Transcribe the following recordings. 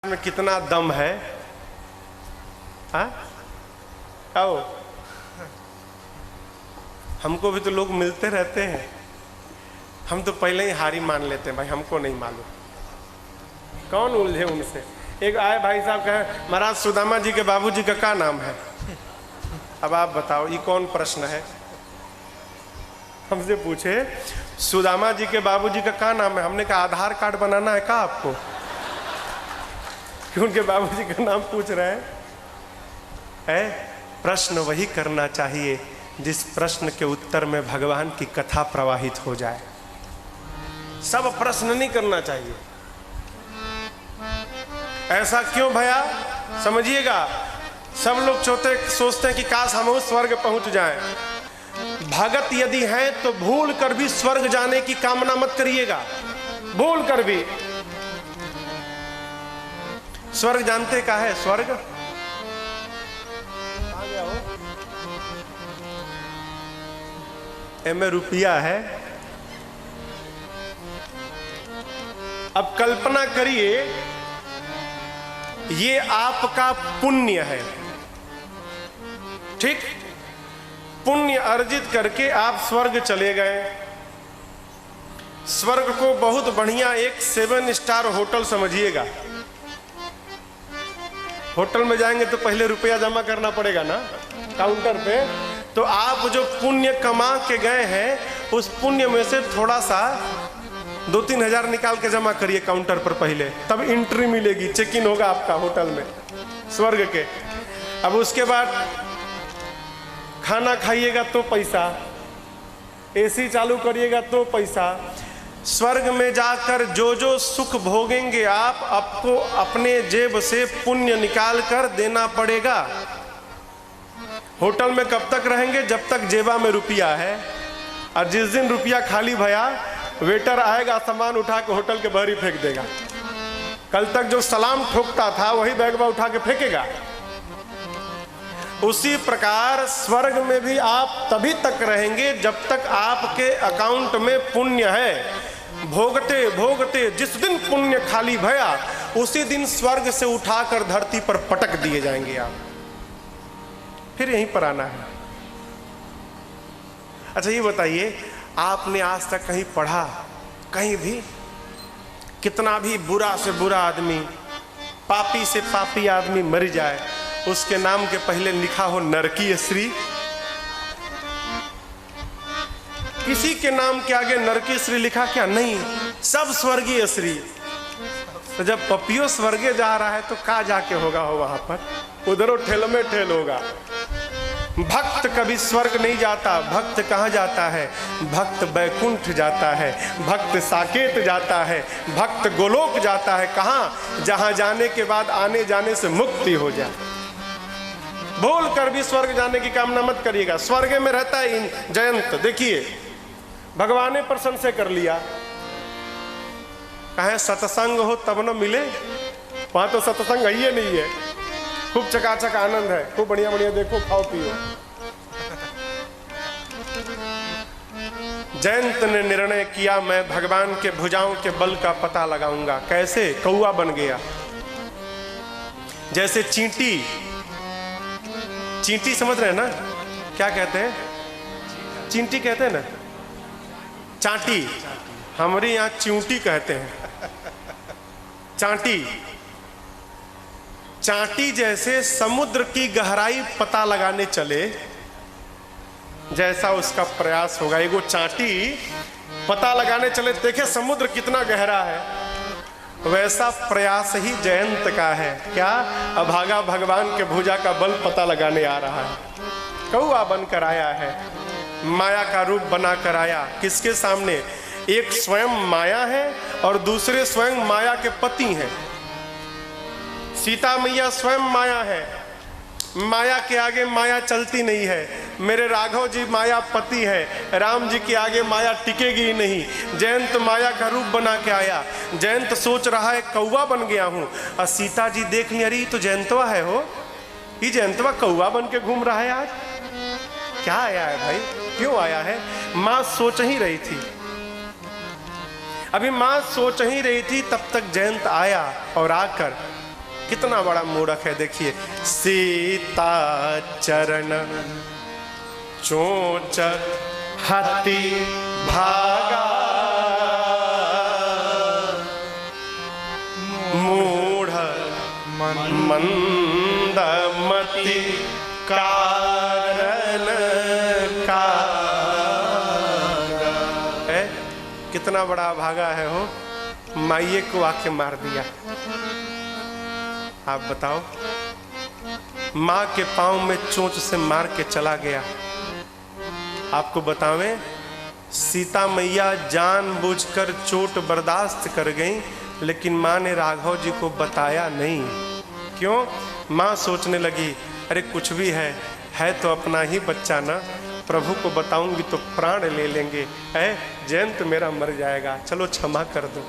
में कितना दम है। आओ, हमको भी तो लोग मिलते रहते हैं, हम तो पहले ही हारी मान लेते हैं, भाई हमको नहीं मालूम, कौन उलझे उनसे। एक आए भाई साहब कहे महाराज सुदामा जी के बाबूजी का क्या नाम है। अब आप बताओ ये कौन प्रश्न है। हमसे पूछे सुदामा जी के बाबूजी का क्या नाम है, हमने कहा आधार कार्ड बनाना है क्या आपको, कि उनके बाबूजी का नाम पूछ रहे हैं। प्रश्न वही करना चाहिए जिस प्रश्न के उत्तर में भगवान की कथा प्रवाहित हो जाए। सब प्रश्न नहीं करना चाहिए। ऐसा क्यों भैया, समझिएगा, सब लोग सोचते हैं कि काश हम स्वर्ग पहुंच जाएं। भगत यदि हैं तो भूल कर भी स्वर्ग जाने की कामना मत करिएगा, भूल कर भी। स्वर्ग जानते क्या है? स्वर्ग में रुपया है। अब कल्पना करिए ये आपका पुण्य है, ठीक, पुण्य अर्जित करके आप स्वर्ग चले गए। स्वर्ग को बहुत बढ़िया एक 7 स्टार होटल समझिएगा। होटल में जाएंगे तो पहले रुपया जमा करना पड़ेगा ना काउंटर पे। तो आप जो पुण्य कमा के गए हैं उस पुण्य में से थोड़ा सा 2-3 हजार निकाल के जमा करिए काउंटर पर पहले, तब एंट्री मिलेगी, चेक इन होगा आपका होटल में स्वर्ग के। अब उसके बाद खाना खाइएगा तो पैसा, एसी चालू करिएगा तो पैसा। स्वर्ग में जाकर जो जो सुख भोगेंगे आप, आपको अपने जेब से पुण्य निकाल कर देना पड़ेगा। होटल में कब तक रहेंगे? जब तक जेबा में रुपया है। और जिस दिन रुपया खाली भया, वेटर आएगा, सामान उठा के होटल के बाहर ही फेंक देगा। कल तक जो सलाम ठोकता था वही बैग उठा के फेंकेगा। उसी प्रकार स्वर्ग में भी आप तभी तक रहेंगे जब तक आपके अकाउंट में पुण्य है। भोगते भोगते जिस दिन पुण्य खाली भया, उसी दिन स्वर्ग से उठाकर धरती पर पटक दिए जाएंगे आप, फिर यहीं पर आना है। अच्छा ये बताइए, आपने आज तक कहीं पढ़ा, कहीं भी, कितना भी बुरा से बुरा आदमी, पापी से पापी आदमी मर जाए, उसके नाम के पहले लिखा हो नरकीय श्री? किसी के नाम के आगे नरकीय श्री लिखा क्या? नहीं, सब स्वर्गीय श्री। तो जब पपियो स्वर्गे जा रहा है तो कहाँ जाके होगा हो वहां पर? उधरों ठेल में ठेल होगा। भक्त कभी स्वर्ग नहीं जाता। भक्त कहाँ जाता है? भक्त बैकुंठ जाता है, भक्त साकेत जाता है, भक्त गोलोक जाता है। कहाँ? जहां जाने के बाद आने जाने से मुक्ति हो जाए। भूल कर भी स्वर्ग जाने की कामना मत करिएगा। स्वर्ग में रहता है जयंत, देखिए भगवान ने प्रसन्न से कर लिया। कहे सत्संग हो तब न मिले, वहां तो सत्संग है ही नहीं है। खूब चकाचक आनंद है, खूब बढ़िया बढ़िया देखो, खाओ पियो। जयंत ने निर्णय किया मैं भगवान के भुजाओं के बल का पता लगाऊंगा। कैसे? कौआ बन गया। जैसे चींटी, चींटी समझ रहे हैं ना? क्या कहते हैं? चींटी कहते हैं ना, चांटी, हमारे यहां चिंटी कहते हैं। चांटी, चांटी जैसे समुद्र की गहराई पता लगाने चले, जैसा उसका प्रयास होगा। एगो चांटी पता लगाने चले, देखे समुद्र कितना गहरा है, वैसा प्रयास ही जयंत का है। क्या? अभागा भगवान के भुजा का बल पता लगाने आ रहा है। कौआ बनकर आया है, माया का रूप बनाकर आया। किसके सामने? एक स्वयं माया है और दूसरे स्वयं माया के पति हैं। सीता मैया स्वयं माया है, माया के आगे माया चलती नहीं है। मेरे राघव जी माया पति है, राम जी के आगे माया टिकेगी ही नहीं। जयंत माया का रूप बना के आया। जयंत सोच रहा है कौवा बन गया हूं, और सीता जी देख ली, अरे तो जयंतवा है हो, ये जयंतवा कौवा बन के घूम रहा है। आज क्या आया है भाई, क्यों आया है? मां सोच ही रही थी। अभी मां सोच ही रही थी, तब तक जयंत आया और आकर कितना बड़ा मूर्ख है। देखिए, सीता चरण चोंच हाथी भागा, मूढ़ मंदमति कारण का है। कितना बड़ा भागा है हो, माइये को आके मार दिया। आप बताओ, माँ के पांव में चोंच से मार के चला गया। आपको बतावें, सीता मैया जानबूझकर चोट बर्दाश्त कर गई, लेकिन माँ ने राघव जी को बताया नहीं। क्यों? माँ सोचने लगी, अरे कुछ भी है तो अपना ही बच्चा ना, प्रभु को बताऊंगी तो प्राण ले लेंगे, है जयंत मेरा मर जाएगा, चलो क्षमा कर दो।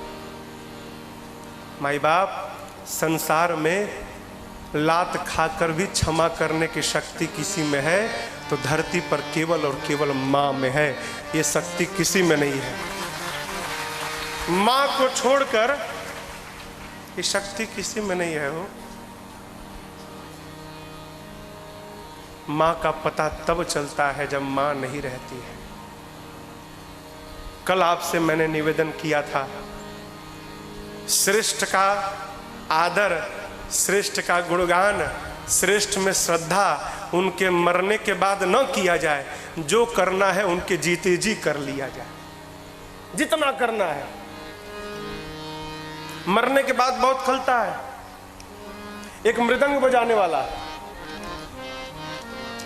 माई बाप संसार में लात खाकर भी क्षमा करने की शक्ति किसी में है तो धरती पर केवल और केवल माँ में है। ये शक्ति किसी में नहीं है। माँ को छोड़कर ये शक्ति किसी में नहीं है। हो माँ का पता तब चलता है जब माँ नहीं रहती है। कल आपसे मैंने निवेदन किया था, श्रेष्ठ का आदर, श्रेष्ठ का गुणगान, श्रेष्ठ में श्रद्धा उनके मरने के बाद न किया जाए, जो करना है उनके जीते जी कर लिया जाए। जितना करना है, मरने के बाद बहुत खलता है। एक मृदंग बजाने वाला,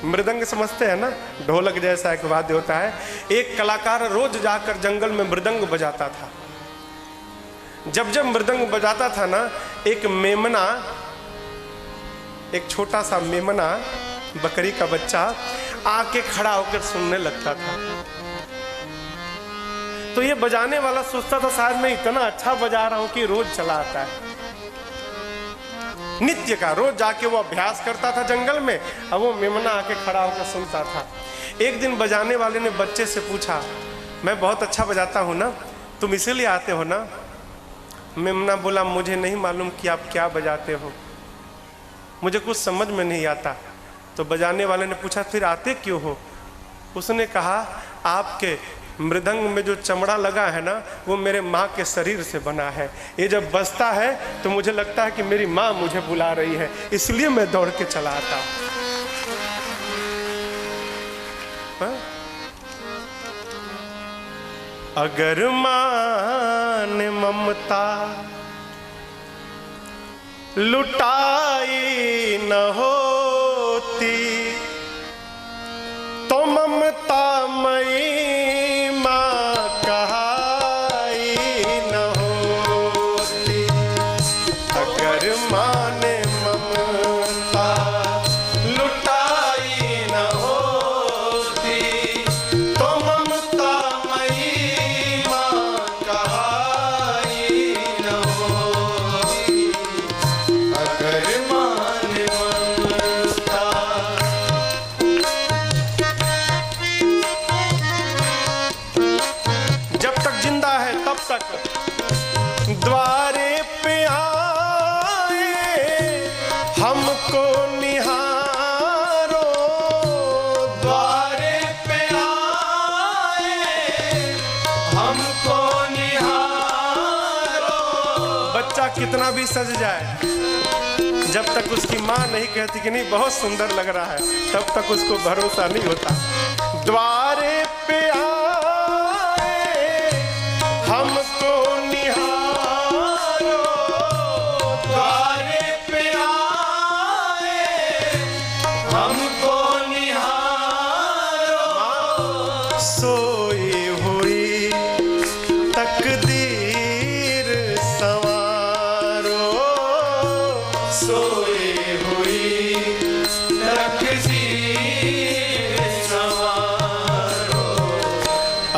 मृदंग समझते हैं ना, ढोलक जैसा एक वाद्य होता है। एक कलाकार रोज जाकर जंगल में मृदंग बजाता था। जब जब मृदंग बजाता था ना, एक मेमना, एक छोटा सा मेमना, बकरी का बच्चा आके खड़ा होकर सुनने लगता था। तो ये बजाने वाला सोचता था शायद मैं इतना अच्छा बजा रहा हूं कि रोज चला आता है। नित्य का रोज जाके वो अभ्यास करता था जंगल में, अब वो मेमना आके खड़ा होकर सुनता था। एक दिन बजाने वाले ने बच्चे से पूछा, मैं बहुत अच्छा बजाता हूं ना, तुम इसीलिए आते हो ना? मेमना बोला, मुझे नहीं मालूम कि आप क्या बजाते हो, मुझे कुछ समझ में नहीं आता। तो बजाने वाले ने पूछा, फिर आते क्यों हो? उसने कहा, आपके मृदंग में जो चमड़ा लगा है ना, वो मेरे माँ के शरीर से बना है। ये जब बजता है तो मुझे लगता है कि मेरी माँ मुझे बुला रही है, इसलिए मैं दौड़ के चला आता हूँ। अगर माँ ने ममता लुटाई न होती तो ममता मई माँ कहाई न होती। अगर माँ ने ममता लुटाई न होती तो ममता मई माँ कहाई न होती। अगर माँ ने ममता, जब तक जिंदा है तब तक द्वारे पे आए हमको निहारो, द्वारे पे आए हमको निहारो। बच्चा कितना भी सज जाए, जब तक उसकी माँ नहीं कहती कि नहीं बहुत सुंदर लग रहा है, तब तक उसको भरोसा नहीं होता। द्वारे पे आए हमको निहारो, द्वारे पे आए हमको निहारो। सोई हुई तकदीर संवारो, सोई हुई तकदीर संवारो।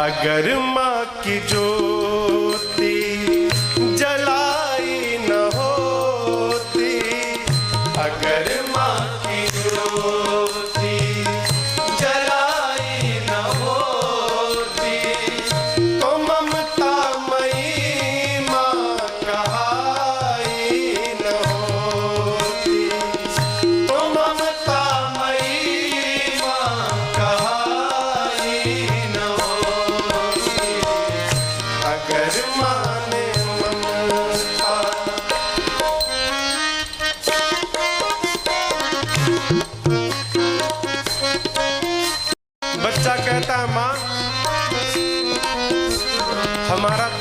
अगर माँ की ज्योति जलाई न होती, अगर माँ की ज्योति जलाई न होती तो ममता मई माँ कहाई न होती।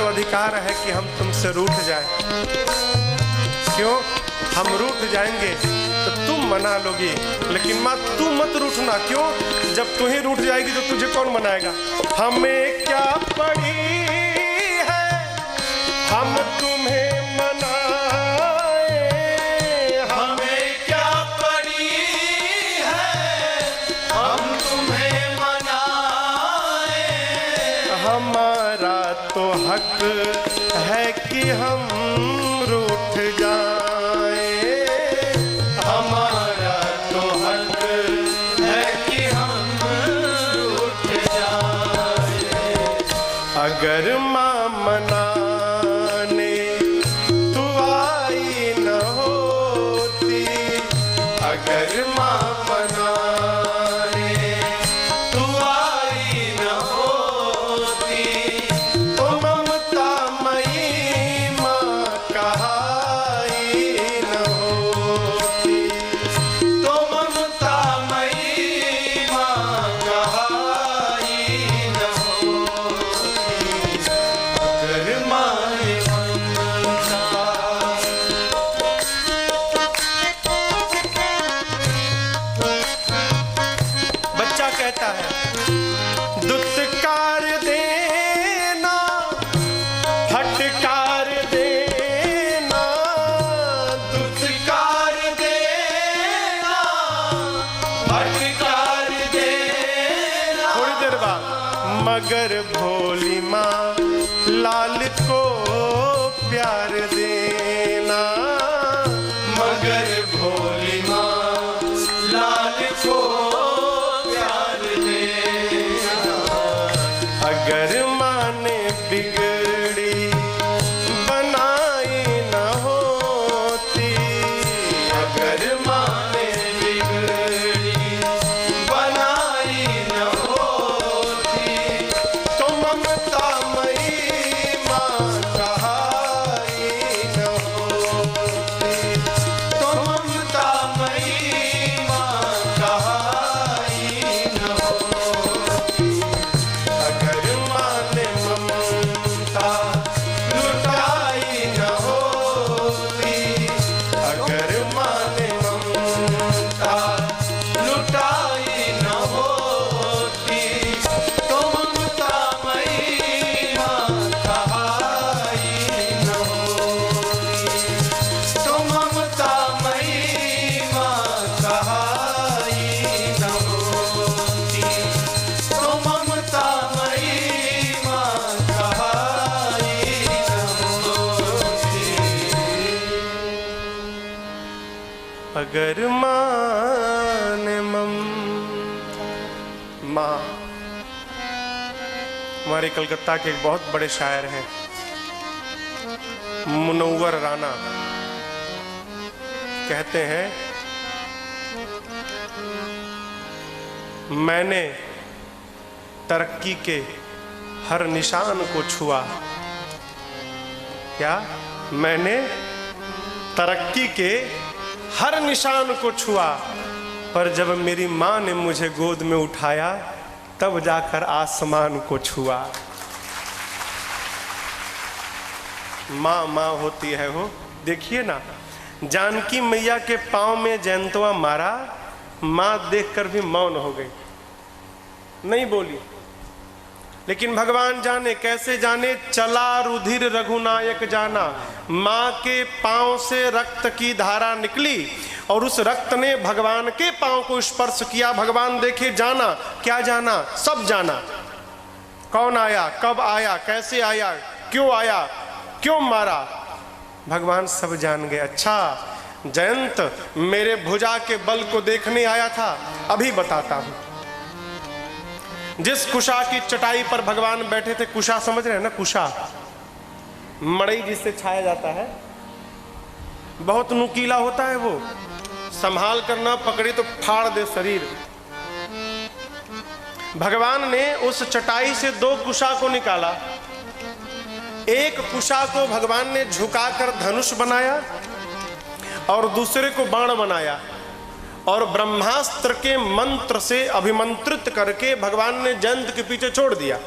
तो अधिकार है कि हम तुमसे रूठ जाएं। क्यों? हम रूठ जाएंगे तो तुम मना लोगी, लेकिन माँ तू मत रूठना। क्यों? जब तू ही रूठ जाएगी तो तुझे कौन मनाएगा? हमें क्या पड़ी है हम तुम्हें मनाए, हमें क्या पड़ी है हम तुम्हें मनाए। हमारा तो हक है कि हम रूठ जाएं। हमारा तो हक है कि हम रूठ जाए। अगर माँ मनाने तू आई न होती, अगर माँ मनाने तू आई न होती, तो ममता मई माँ कहाई न होती। तो ममता मई माँ कहाई न होती। अगर माए ममता। बच्चा कहता है दुत्कार देना, फटकार देना, दुत्कार देना, फटकार देना। थोड़ी देर बाद मगर भोली माँ लाल को प्यार देना, मगर भोली माँ लाल को प्यार देना। अगर माँ ने बिगड़ी बनाई न होती, अगर माँ ने बिगड़ी बनाई न होती, तो ममता मई माँ कहाई न होती। तो ममता मई माँ कहाई न होती। अगर माँ ने ममता लुटाई न होती, अगर माँ ने ममता लुटाई न होती, तो ममता मई माँ कहाई न होती। तो ममता मई माँ कहाई न होती। तो ममता मई माँ कहाई न होती। अगर माँ ने माँ। हमारे कलकत्ता के एक बहुत बड़े शायर हैं मुनव्वर राना, कहते हैं मैंने तरक्की के हर निशान को छुआ। क्या? मैंने तरक्की के हर निशान को छुआ, पर जब मेरी माँ ने मुझे गोद में उठाया तब जाकर आसमान को छुआ। माँ माँ होती है वो। देखिए ना, जानकी मैया के पांव में जयंतवा मारा, माँ देखकर भी मौन हो गई, नहीं बोली। लेकिन भगवान जाने, कैसे जाने, चला रुधिर रघुनायक जाना। माँ के पांव से रक्त की धारा निकली और उस रक्त ने भगवान के पांव को स्पर्श किया। भगवान देखे, जाना। क्या जाना? सब जाना। कौन आया, कब आया, कैसे आया, क्यों आया, क्यों मारा, भगवान सब जान गए। अच्छा, जयंत मेरे भुजा के बल को देखने आया था, अभी बताता हूं। जिस कुशा की चटाई पर भगवान बैठे थे, कुशा समझ रहे हैं ना? कुशा मड़ई जिससे छाया जाता है, बहुत नुकीला होता है वो, संभाल कर ना पकड़े तो फाड़ दे शरीर। भगवान ने उस चटाई से दो कुशा को निकाला। एक कुशा को भगवान ने झुकाकर धनुष बनाया और दूसरे को बाण बनाया, और ब्रह्मास्त्र के मंत्र से अभिमंत्रित करके भगवान ने जयंत के पीछे छोड़ दिया।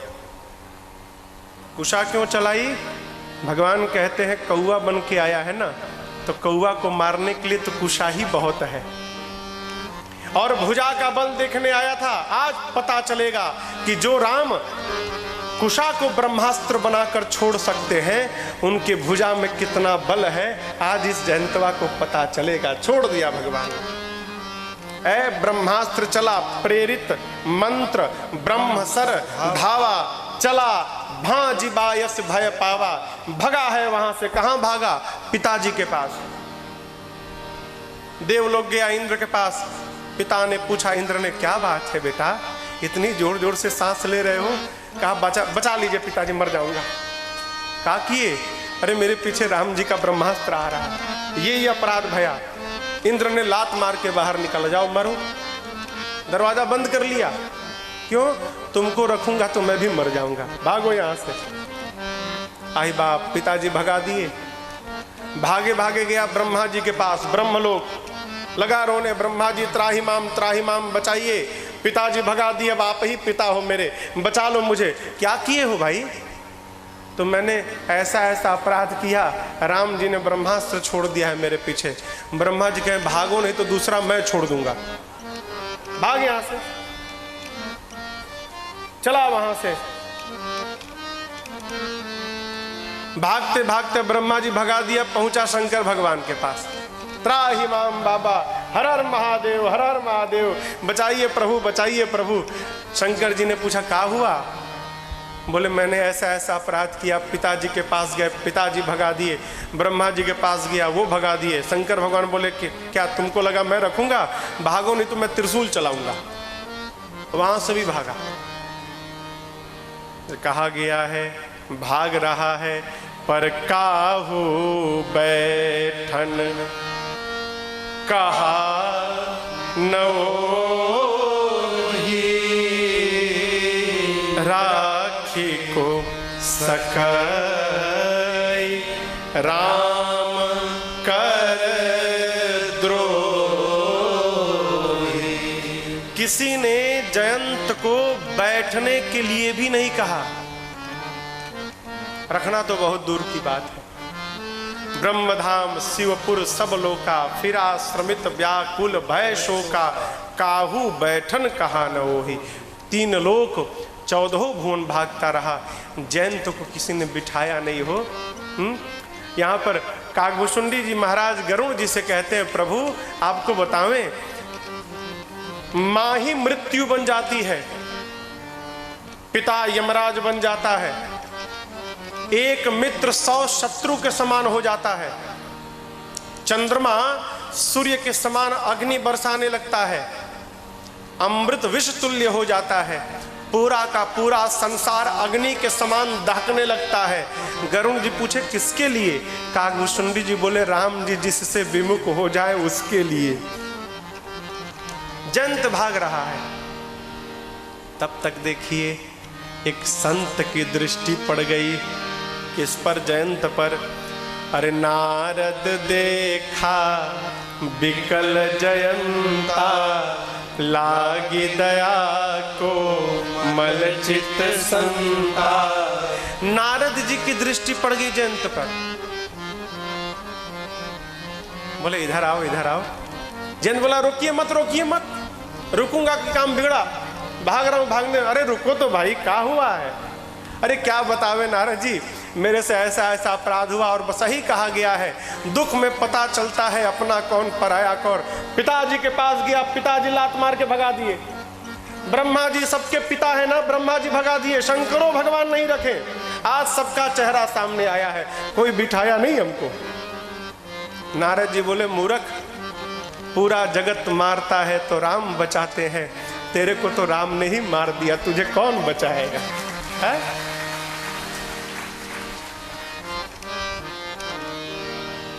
कुशा क्यों चलाई? भगवान कहते हैं कौआ बन के आया है ना, तो कौआ को मारने के लिए तो कुशा ही बहुत है। और भुजा का बल देखने आया था। आज पता चलेगा कि जो राम कुशा को ब्रह्मास्त्र बनाकर छोड़ सकते हैं, उनके भुजा में कितना बल है, आज इस जयंतवा को पता चलेगा। छोड़ दिया भगवान। ऐ ब्रह्मास्त्र चला प्रेरित मंत्र ब्रह्मसर धावा, चला भांजी बायस भय पावा। भगा है वहां से। कहां भागा? पिताजी के पास। देवलोक गया इंद्र के पास। पिता ने पूछा, इंद्र ने, क्या बात है बेटा, इतनी जोर जोर से सांस ले रहे हो? कहा बचा लीजिए पिताजी, मर जाऊंगा। कहा किए? अरे मेरे पीछे राम जी का ब्रह्मास्त्र आ रहा है, ये ही अपराध भया। इंद्र ने लात मार के बाहर निकल जाओ, मरो। दरवाजा बंद कर लिया। क्यों? तुमको रखूंगा तो मैं भी मर जाऊंगा, भागो यहां से। आई बाप, पिताजी भगा दिए। भागे भागे गया ब्रह्मा जी के पास। ब्रह्मलोक लगा रोने, ब्रह्मा जी त्राही माम बचाइए। पिताजी भगा दिए, अब आप ही पिता हो मेरे, बचा लो मुझे। क्या किए हो भाई? तो मैंने ऐसा ऐसा अपराध किया, राम जी ने ब्रह्मास्त्र छोड़ दिया है मेरे पीछे। ब्रह्मा जी कहे भागो, नहीं तो दूसरा मैं छोड़ दूंगा। भाग यहां से। चला वहां से। भागते भागते ब्रह्मा जी भगा दिया, पहुंचा शंकर भगवान के पास। त्राहि माम बाबा, हर हर महादेव, हर हर महादेव, बचाइए प्रभु, बचाइए प्रभु। शंकर जी ने पूछा, क्या हुआ? बोले मैंने ऐसा ऐसा अपराध किया। पिताजी के पास गए, पिताजी भगा दिए। ब्रह्मा जी के पास गया, वो भगा दिए। शंकर भगवान बोले कि क्या तुमको लगा मैं रखूंगा? भागो, नहीं तो मैं त्रिशूल चलाऊंगा। वहां से भी भागा। कहा गया है भाग रहा है पर काहू बैठन, कहा नओही राखी को सकई, राम कर द्रोही। किसी ने जयंत को बैठने के लिए भी नहीं कहा। रखना तो बहुत दूर की बात है। ब्रह्मधाम शिवपुर सब लोका, फिरा श्रमित व्याकुल भय शोका, काहू बैठन कहा न ओही। 3 लोक 14 भुवन भागता रहा, जयंत को किसी ने बिठाया नहीं हो। यहाँ पर काकभूषुंडी जी महाराज गरुड़ जी से कहते हैं, प्रभु आपको बतावें, मां ही मृत्यु बन जाती है, पिता यमराज बन जाता है, एक मित्र 100 शत्रु के समान हो जाता है, चंद्रमा सूर्य के समान अग्नि बरसाने लगता है, अमृत विष तुल्य हो जाता है, पूरा का पूरा संसार अग्नि के समान दहकने लगता है। गरुड़ जी पूछे किसके लिए? काकभूषुंडी जी बोले राम जी जिससे विमुख हो जाए उसके लिए। जयंत भाग रहा है। तब तक देखिए एक संत की दृष्टि पड़ गई किस पर? जयंत पर। अरे नारद देखा बिकल जयंता, लागी दया को मल चित संता। नारद जी की दृष्टि पड़ गई जयंत पर। बोले इधर आओ, इधर आओ। जयंत बोला रोकिए मत, रुकूंगा कि काम बिगड़ा, भाग रहा हूं भागने। अरे रुको तो भाई, क्या हुआ है? अरे क्या बतावे नारद जी, मेरे से ऐसा ऐसा अपराध हुआ और सही कहा गया है, दुख में पता चलता है अपना कौन पराया कौन। पिताजी के पास गया, पिताजी लात मार के भगा दिए। ब्रह्मा जी सबके पिता है ना, ब्रह्मा जी भगा दिए। शंकरों भगवान नहीं रखे। आज सबका चेहरा सामने आया है, कोई बिठाया नहीं हमको। नारद जी बोले मूर्ख, पूरा जगत मारता है तो राम बचाते हैं, तेरे को तो राम ने ही मार दिया, तुझे कौन बचाएगा? है?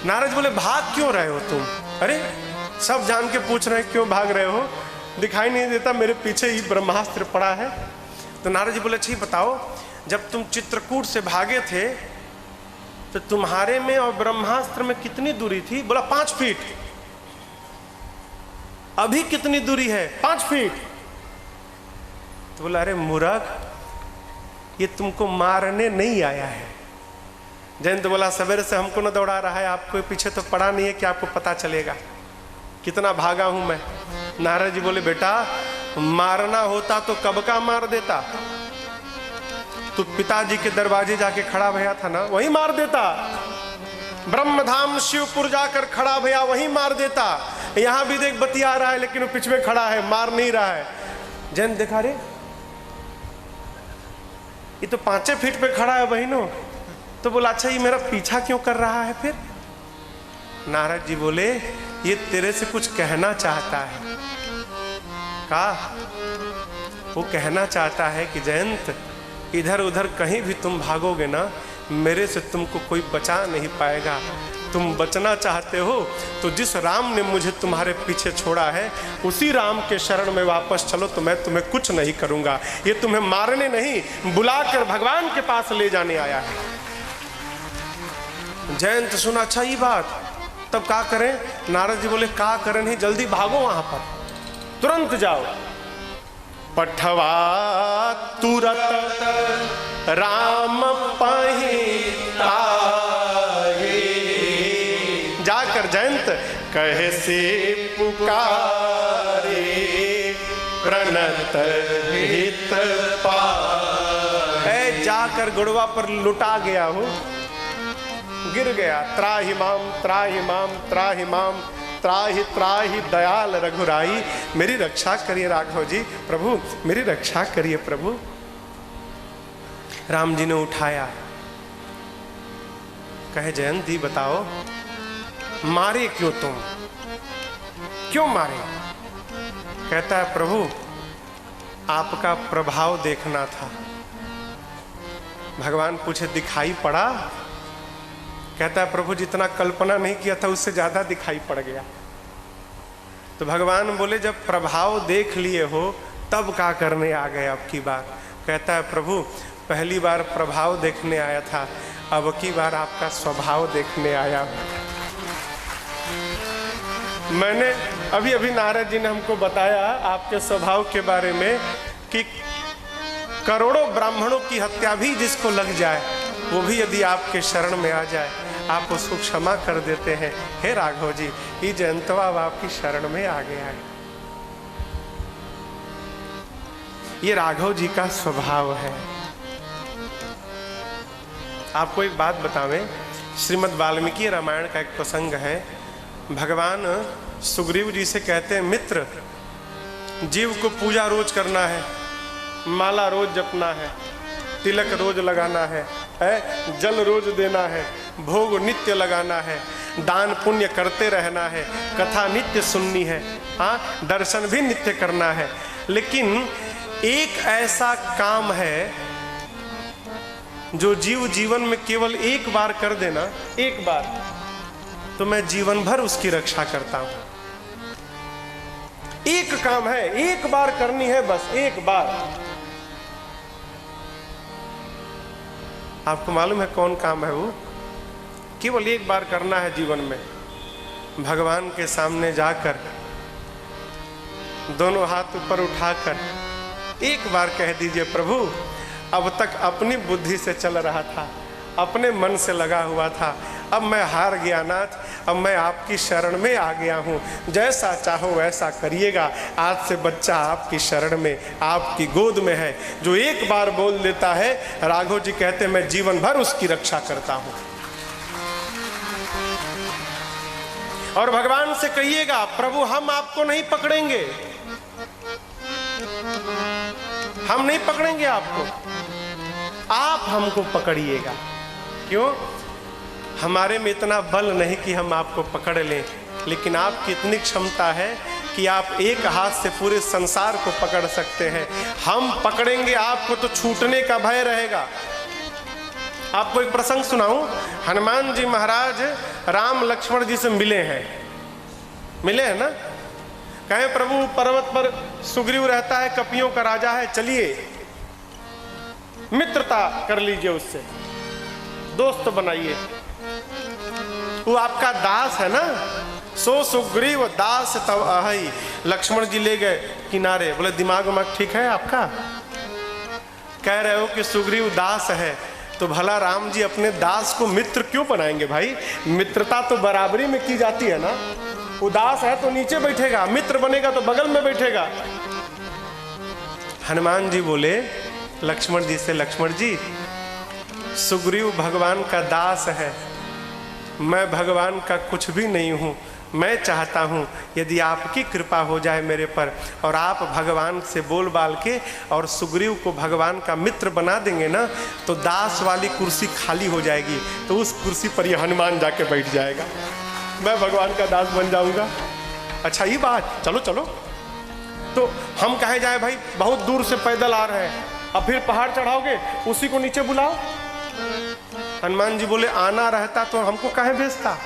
नारद बोले भाग क्यों रहे हो तुम? अरे सब जान के पूछ रहे हैं क्यों भाग रहे हो? दिखाई नहीं देता मेरे पीछे ही ब्रह्मास्त्र पड़ा है। तो नारद जी बोले अच्छा बताओ, जब तुम चित्रकूट से भागे थे तो तुम्हारे में और ब्रह्मास्त्र में कितनी दूरी थी? बोला 5 फीट। अभी कितनी दूरी है? 5 फीट। तो बोला अरे मूर्ख, ये तुमको मारने नहीं आया है। जयंत बोला सवेरे से हमको न दौड़ा रहा है, आपको पीछे तो पड़ा नहीं है कि आपको पता चलेगा कितना भागा हूं मैं। नारद जी बोले बेटा मारना होता तो कब का मार देता, तू पिताजी के दरवाजे जाके खड़ा भया था ना, वहीं मार देता। ब्रह्मधाम शिवपुर जाकर खड़ा भया, वहीं मार देता। यहां भी देख बतिया रहा है लेकिन वो पीछे में खड़ा है, मार नहीं रहा है। जैन देखा रे ये तो 5 फीट पे खड़ा है बहनों, तो बोला अच्छा ये मेरा पीछा क्यों कर रहा है फिर। नारद जी बोले ये तेरे से कुछ कहना चाहता है। कहा वो कहना चाहता है कि जयंत इधर उधर कहीं भी तुम भागोगे ना, मेरे से तुमको कोई बचा नहीं पाएगा। तुम बचना चाहते हो तो जिस राम ने मुझे तुम्हारे पीछे छोड़ा है उसी राम के शरण में वापस चलो, तो मैं तुम्हें कुछ नहीं करूंगा। ये तुम्हें मारने नहीं बुलाकर भगवान के पास ले जाने आया है। जयंत सुना अच्छा ये बात, तब क्या करें। नारद जी बोले क्या करें नहीं, जल्दी भागो वहां पर, तुरंत जाओ। पठवा तुरत राम पहिताए, जाकर जयंत कहे से पुकारे, प्रणत हित पाए। जाकर गुड़वा पर लुटा गया हो, गिर गया। त्राहि माम त्राहि माम त्राहि माम त्राहि त्राहि दयाल रघुराई, मेरी रक्षा करिए राघव जी, प्रभु मेरी रक्षा करिए प्रभु। राम जी ने उठाया, कहे जयंती बताओ मारे क्यों तुम, क्यों मारे। कहता है प्रभु आपका प्रभाव देखना था। भगवान पूछे दिखाई पड़ा। कहता है प्रभु जितना कल्पना नहीं किया था उससे ज्यादा दिखाई पड़ गया। तो भगवान बोले जब प्रभाव देख लिए हो तब क्या करने आ गए अब की बार। कहता है प्रभु पहली बार प्रभाव देखने आया था, अब की बार आपका स्वभाव देखने आया। मैंने अभी अभी नारद जी ने हमको बताया आपके स्वभाव के बारे में कि करोड़ों ब्राह्मणों की हत्या भी जिसको लग जाए वो भी यदि आपके शरण में आ जाए आप उसको क्षमा कर देते हैं। हे राघव जी ये जयंतवा अब आपकी शरण में आ गया है। ये राघव जी का स्वभाव है। आपको एक बात बतावें, श्रीमद् वाल्मीकि रामायण का एक प्रसंग है। भगवान सुग्रीव जी से कहते हैं मित्र जीव को पूजा रोज करना है, माला रोज जपना है, तिलक रोज लगाना है, जल रोज देना है, भोग नित्य लगाना है, दान पुण्य करते रहना है, कथा नित्य सुननी है, हाँ दर्शन भी नित्य करना है। लेकिन एक ऐसा काम है जो जीव जीवन में केवल एक बार कर देना, एक बार, तो मैं जीवन भर उसकी रक्षा करता हूं। एक काम है, एक बार करनी है, बस एक बार। आपको मालूम है कौन काम है वो? केवल एक बार करना है जीवन में। भगवान के सामने जाकर दोनों हाथ ऊपर उठाकर एक बार कह दीजिए प्रभु अब तक अपनी बुद्धि से चल रहा था, अपने मन से लगा हुआ था, अब मैं हार गया नाथ, अब मैं आपकी शरण में आ गया हूँ, जैसा चाहो वैसा करिएगा। आज से बच्चा आपकी शरण में, आपकी गोद में है। जो एक बार बोल देता है, राघव जी कहते हैं मैं जीवन भर उसकी रक्षा करता हूँ। और भगवान से कहिएगा प्रभु हम आपको नहीं पकड़ेंगे, हम नहीं पकड़ेंगे आपको, आप हमको पकड़िएगा। क्यों? हमारे में इतना बल नहीं कि हम आपको पकड़ लें, लेकिन आपकी इतनी क्षमता है कि आप एक हाथ से पूरे संसार को पकड़ सकते हैं। हम पकड़ेंगे आपको तो छूटने का भय रहेगा। आपको एक प्रसंग सुनाऊं। हनुमान जी महाराज राम लक्ष्मण जी से मिले हैं ना। कहे प्रभु पर्वत पर सुग्रीव रहता है, कपियों का राजा है, चलिए मित्रता कर लीजिए उससे, दोस्त बनाइए, वो आपका दास है ना। सो सुग्रीव दास तब आहई। लक्ष्मण जी ले गए किनारे, बोले दिमाग उमाग ठीक है आपका? कह रहे हो कि सुग्रीव दास है, तो भला राम जी अपने दास को मित्र क्यों बनाएंगे भाई? मित्रता तो बराबरी में की जाती है ना। उदास है तो नीचे बैठेगा, मित्र बनेगा तो बगल में बैठेगा। हनुमान जी बोले लक्ष्मण जी से, लक्ष्मण जी सुग्रीव भगवान का दास है, मैं भगवान का कुछ भी नहीं हूँ। मैं चाहता हूँ यदि आपकी कृपा हो जाए मेरे पर और आप भगवान से बोल बाल के और सुग्रीव को भगवान का मित्र बना देंगे ना, तो दास वाली कुर्सी खाली हो जाएगी, तो उस कुर्सी पर ये हनुमान जाके बैठ जाएगा, मैं भगवान का दास बन जाऊँगा। अच्छा ये बात, चलो चलो। तो हम कहे जाए भाई बहुत दूर से पैदल आ रहे हैं, अब फिर पहाड़ चढ़ाओगे, उसी को नीचे बुलाओ। हनुमान जी बोले आना रहता तो हमको काहे भेजता?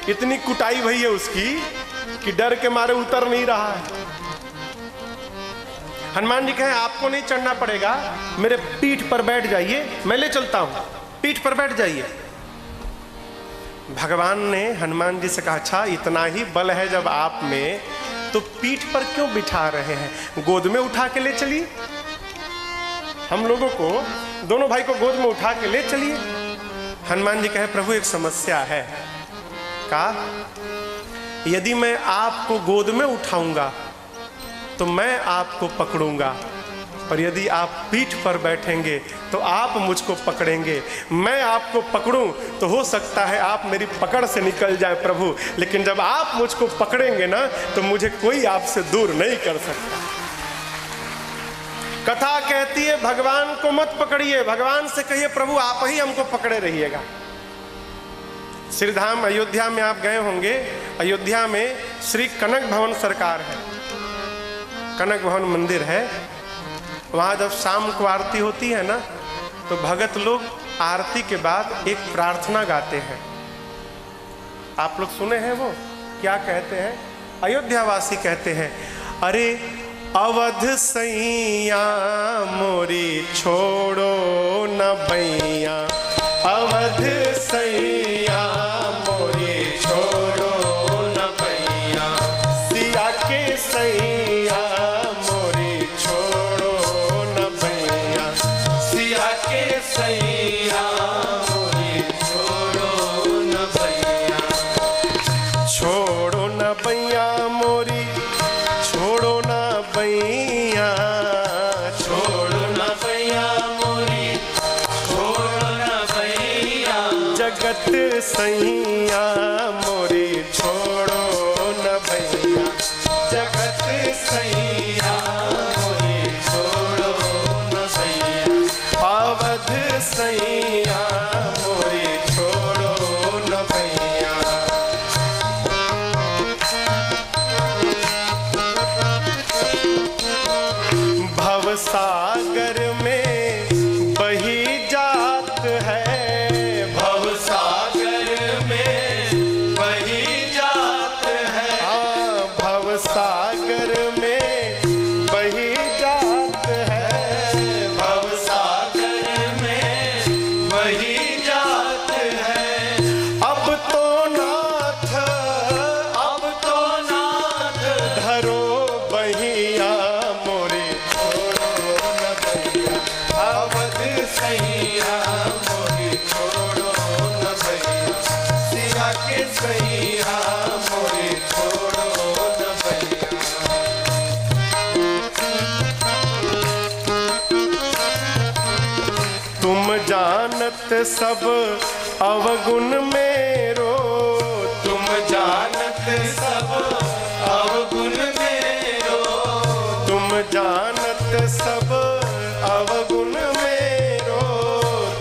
इतनी कुटाई भई है उसकी कि डर के मारे उतर नहीं रहा है। हनुमान जी कहे आपको नहीं चढ़ना पड़ेगा, मेरे पीठ पर बैठ जाइए, मैं ले चलता हूं, पीठ पर बैठ जाइए। भगवान ने हनुमान जी से कहा अच्छा इतना ही बल है जब आप में, तो पीठ पर क्यों बिठा रहे हैं, गोद में उठा के ले चलिए। हम लोगों को, दोनों भाई को गोद में उठा के ले चलिए। हनुमान जी कहे प्रभु एक समस्या है। कहा यदि मैं आपको गोद में उठाऊंगा तो मैं आपको पकड़ूंगा, और यदि आप पीठ पर बैठेंगे तो आप मुझको पकड़ेंगे। मैं आपको पकड़ूं तो हो सकता है आप मेरी पकड़ से निकल जाए प्रभु, लेकिन जब आप मुझको पकड़ेंगे ना तो मुझे कोई आपसे दूर नहीं कर सकता। कथा कहती है भगवान को मत पकड़िए, भगवान से कहिए प्रभु आप ही हमको पकड़े रहिएगा। श्रीधाम अयोध्या में आप गए होंगे, अयोध्या में श्री कनक भवन सरकार है, कनक भवन मंदिर है। वहाँ जब शाम को आरती होती है ना, तो भगत लोग आरती के बाद एक प्रार्थना गाते हैं। आप लोग सुने हैं वो क्या कहते हैं? अयोध्यावासी कहते हैं अरे अवध सैया मोरी छोड़ो न बैया, अवध सैया मोरी छोड़ो न बैया, सिया के सैया मोरी छोड़ो न बैया, सिया के सैया मोरी छोड़ो न बैया, छोड़ो न बैया मोरी छोड़ो न बैया, छोड़ो न बैया मोरी छोड़ो न बैया, जगत सैया मोरी छोड़ो न भैया, जगत सैया मोरी छोड़ो न बैया, अवध सैया मोरी छोड़ो न भैया। भवसागर में बही जात है, भवसागर में बही जात है, हाँ भवसागर में बही जात है, भवसागर में बही जात है, अब तो नाथ अब तो नाथ धरो बहिया मोरे छोड़ो न भैया, अवध सैया मोरी छोड़ो न भैया, सिया के सैया मोरी छोड़ो न भैया। तुम जानत सब अवगुण मेरो, तुम जानत सब अवगुण मेरो, तुम जानत सब अवगुण मेरो,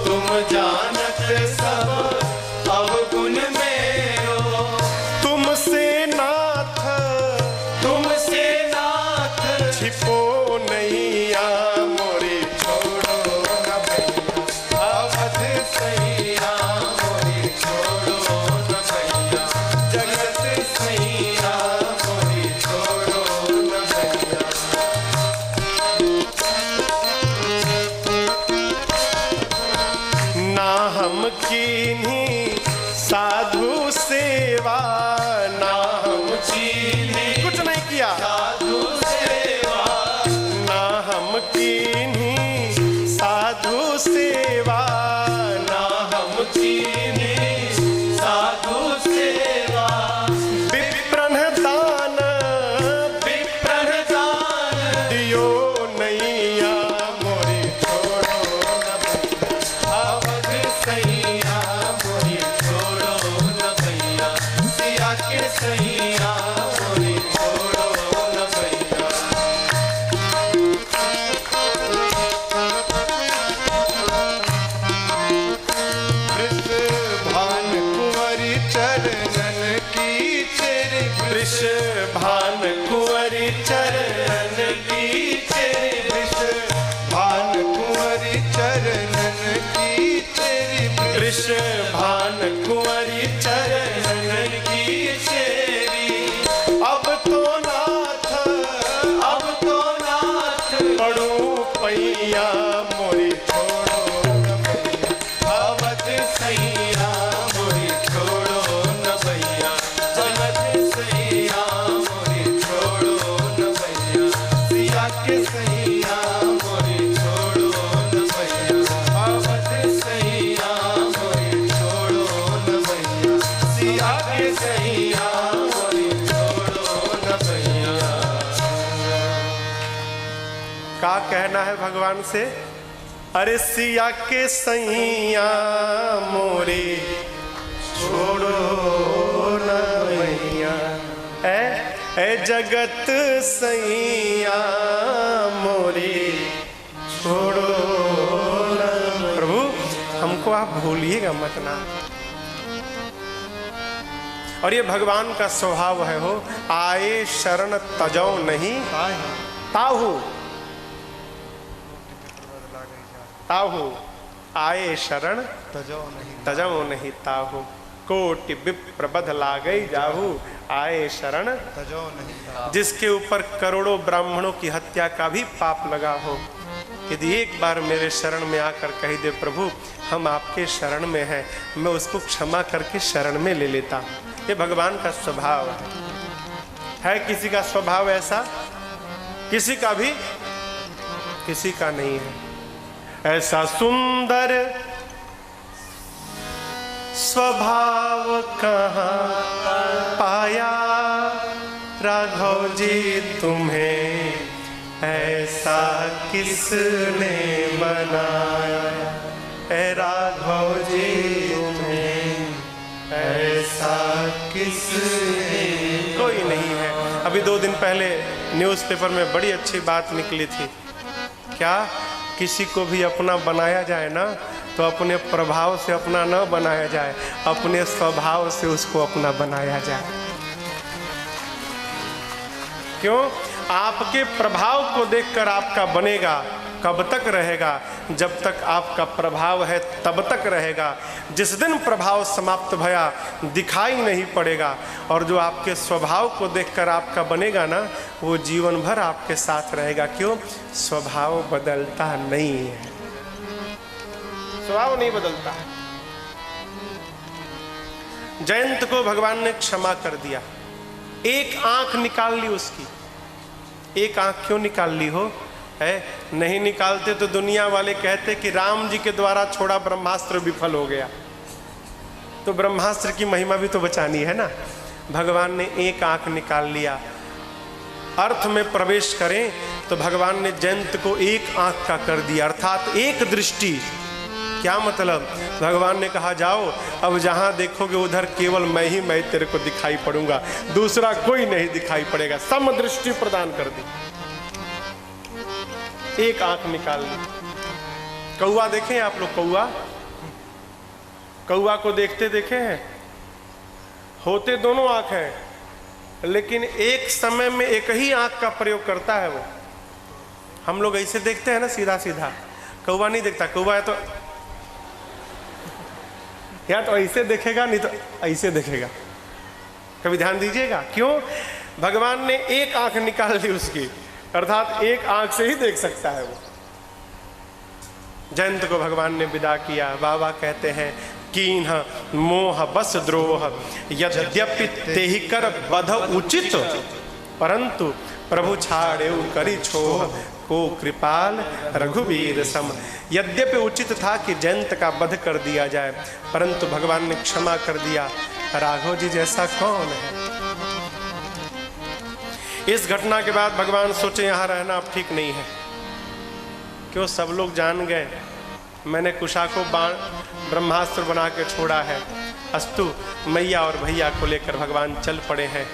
तुम जानत सब अवगुण मेरो, तुमसे नाथ तुमसे नाथ छिपो नैया मोरे छोड़ो न भैया, अवध सैया मोरी छोड़ो न वृषभान कुंवरी चरणन की तेरी भान कुंवरी चरणन की तेरी वृषभान कुंवरी चरणन की तेरी। अब तो नाथ पड़ू पैया मोरी छोड़ो न भैया, अवध सैया मोरी छोड़ो न भैया, अवध सैया मोरी छोड़ो न भैया, सिया के सैया मोरी छोड़ो न भैया, अवध सैया मोरी छोड़ो न भैया, सिया के सैया मोरी छोड़ो न भैया। का कहना है भगवान से? अरे सिया के सैया मोरी छोड़ो न भैया, ए जगत सैया मोरी छोड़ो न। प्रभु हमको आप भूलिएगा मत ना। और ये भगवान का स्वभाव है हो, आए शरण तजौ नहीं ताहू, ताहू आए शरण तजौ नहीं ताहू, कोटि विप्र बध लागई जाहू, आए शरण तजो नहीं जिसके ऊपर करोड़ों ब्राह्मणों की हत्या का भी पाप लगा हो, यदि एक बार मेरे शरण में आकर कह दे प्रभु हम आपके शरण में हैं, मैं उसको क्षमा करके शरण में ले लेता। ये भगवान का स्वभाव है। किसी का स्वभाव ऐसा? किसी का भी, किसी का नहीं है ऐसा सुंदर स्वभाव कहाँ पाया, राघव जी तुम्हें ऐसा किसने बनाया, ऐ राघव जी तुम्हें ऐसा किसने। कोई नहीं है। अभी 2 दिन पहले न्यूज़पेपर में बड़ी अच्छी बात निकली थी। क्या? किसी को भी अपना बनाया जाए ना तो अपने प्रभाव से अपना न बनाया जाए, अपने स्वभाव से उसको अपना बनाया जाए। क्यों? आपके प्रभाव को देखकर आपका बनेगा। कब तक रहेगा? जब तक आपका प्रभाव है तब तक रहेगा। जिस दिन प्रभाव समाप्त भया दिखाई नहीं पड़ेगा। और जो आपके स्वभाव को देखकर आपका बनेगा ना, वो जीवन भर आपके साथ रहेगा। क्यों? स्वभाव बदलता नहीं है, स्वभाव नहीं बदलता। जयंत को भगवान ने क्षमा कर दिया, एक आंख निकाल ली उसकी। एक आंख क्यों निकाल ली हो? है नहीं निकालते तो दुनिया वाले कहते कि राम जी के द्वारा छोड़ा ब्रह्मास्त्र विफल हो गया। तो ब्रह्मास्त्र की महिमा भी तो बचानी है ना। भगवान ने एक आंख निकाल लिया। अर्थ में प्रवेश करें तो भगवान ने जयंत को एक आंख का कर दिया, अर्थात एक दृष्टि। क्या मतलब? भगवान ने कहा जाओ, अब जहां देखोगे उधर केवल मैं तेरे को दिखाई पड़ूंगा, दूसरा कोई नहीं दिखाई पड़ेगा। समदृष्टि प्रदान कर दी, एक आंख निकाल ली। कौआ देखे आप लोग? कौआ को देखते देखे हैं? होते दोनों आंख हैं, लेकिन एक समय में एक ही आंख का प्रयोग करता है वो। हम लोग ऐसे देखते हैं ना, सीधा सीधा। कौआ नहीं देखता। कौआ है तो या तो ऐसे देखेगा, नहीं तो ऐसे देखेगा। कभी ध्यान दीजिएगा। क्यों? भगवान ने एक आंख निकाल ली उसकी, अर्थात एक आंख से ही देख सकता है वो। जयंत को भगवान ने विदा किया। बाबा कहते हैं कीन्ह मोह बस द्रोह, यद्यपि तेहि कर बध उचित, परंतु प्रभु छाड़े करी छोह, को कृपाल रघुवीर सम। यद्यपि उचित था कि जयंत का वध कर दिया जाए, परंतु भगवान ने क्षमा कर दिया। राघव जी जैसा कौन है? इस घटना के बाद भगवान सोचे यहाँ रहना अब ठीक नहीं है। क्यों? सब लोग जान गए मैंने कुशा को ब्रह्मास्त्र बना के छोड़ा है। अस्तु मैया और भैया को लेकर भगवान चल पड़े हैं।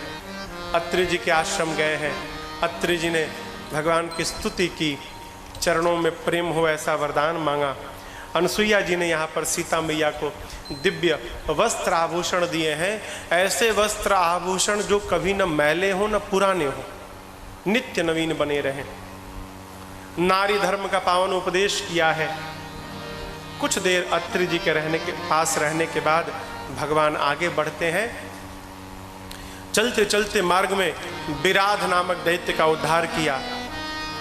अत्रि जी के आश्रम गए हैं। अत्रि जी ने भगवान की स्तुति की, चरणों में प्रेम हो ऐसा वरदान मांगा। अनसुईया जी ने यहाँ पर सीता मैया को दिव्य वस्त्र आभूषण दिए हैं। ऐसे वस्त्र आभूषण जो कभी न मैले हो न पुराने हो, नित्य नवीन बने रहें। नारी धर्म का पावन उपदेश किया है। कुछ देर अत्रि जी के पास रहने के बाद भगवान आगे बढ़ते हैं। चलते चलते मार्ग में विराध नामक दैत्य का उद्धार किया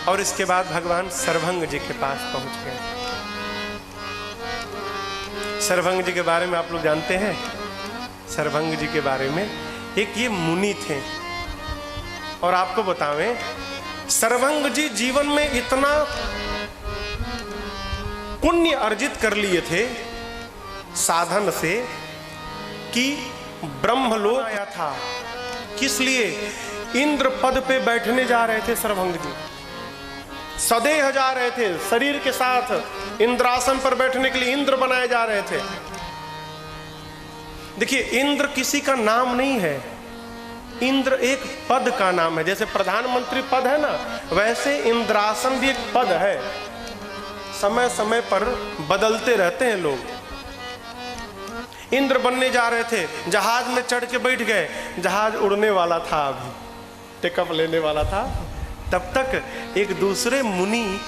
और इसके बाद भगवान सर्वभंग जी के पास पहुंच गए। सर्वभंग जी के बारे में आप लोग जानते हैं? सर्वभंग जी के बारे में एक ये मुनि थे। और आपको बतावें, सर्वभंग जी जीवन में इतना पुण्य अर्जित कर लिए थे साधन से कि ब्रह्मलोक आया था। किस लिए? इंद्र पद पे बैठने जा रहे थे सर्वभंग जी, सदेह जा रहे थे, शरीर के साथ इंद्रासन पर बैठने के लिए इंद्र बनाए जा रहे थे। देखिए, इंद्र किसी का नाम नहीं है, इंद्र एक पद का नाम है। जैसे प्रधानमंत्री पद है ना, वैसे इंद्रासन भी एक पद है। समय समय पर बदलते रहते हैं लोग। इंद्र बनने जा रहे थे, जहाज में चढ़ के बैठ गए, जहाज उड़ने वाला था, अभी टेकअप लेने वाला था। तब तक एक दूसरे मुनि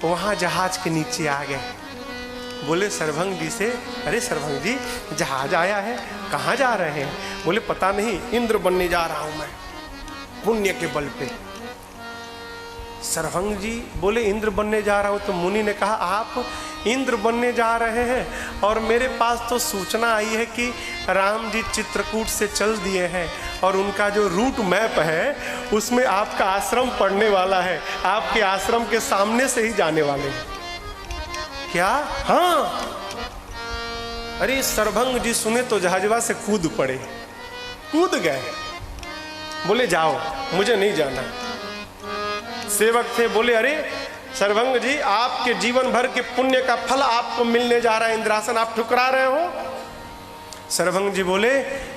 वहां जहाज के नीचे आ गए। बोले सर्वभंग जी से, अरे सर्वभंग जी, जहाज आया है, कहाँ जा रहे हैं? बोले पता नहीं, इंद्र बनने जा रहा हूं मैं, पुण्य के बल पे। सर्वभंग जी बोले इंद्र बनने जा रहा हूं। तो मुनि ने कहा, आप इंद्र बनने जा रहे हैं और मेरे पास तो सूचना आई है कि राम जी चित्रकूट से चल दिए हैं और उनका जो रूट मैप है उसमें आपका आश्रम पड़ने वाला है, आपके आश्रम के सामने से ही जाने वाले हैं। क्या? हाँ। अरे सर्वभंग जी सुने तो जहाजवा से कूद पड़े, कूद गए। बोले जाओ, मुझे नहीं जाना। सेवक थे, बोले अरे सर्वभंग जी, आपके जीवन भर के पुण्य का फल आपको मिलने जा रहा है, इंद्रासन आप ठुकरा रहे हो। सर्वभंग जी बोले,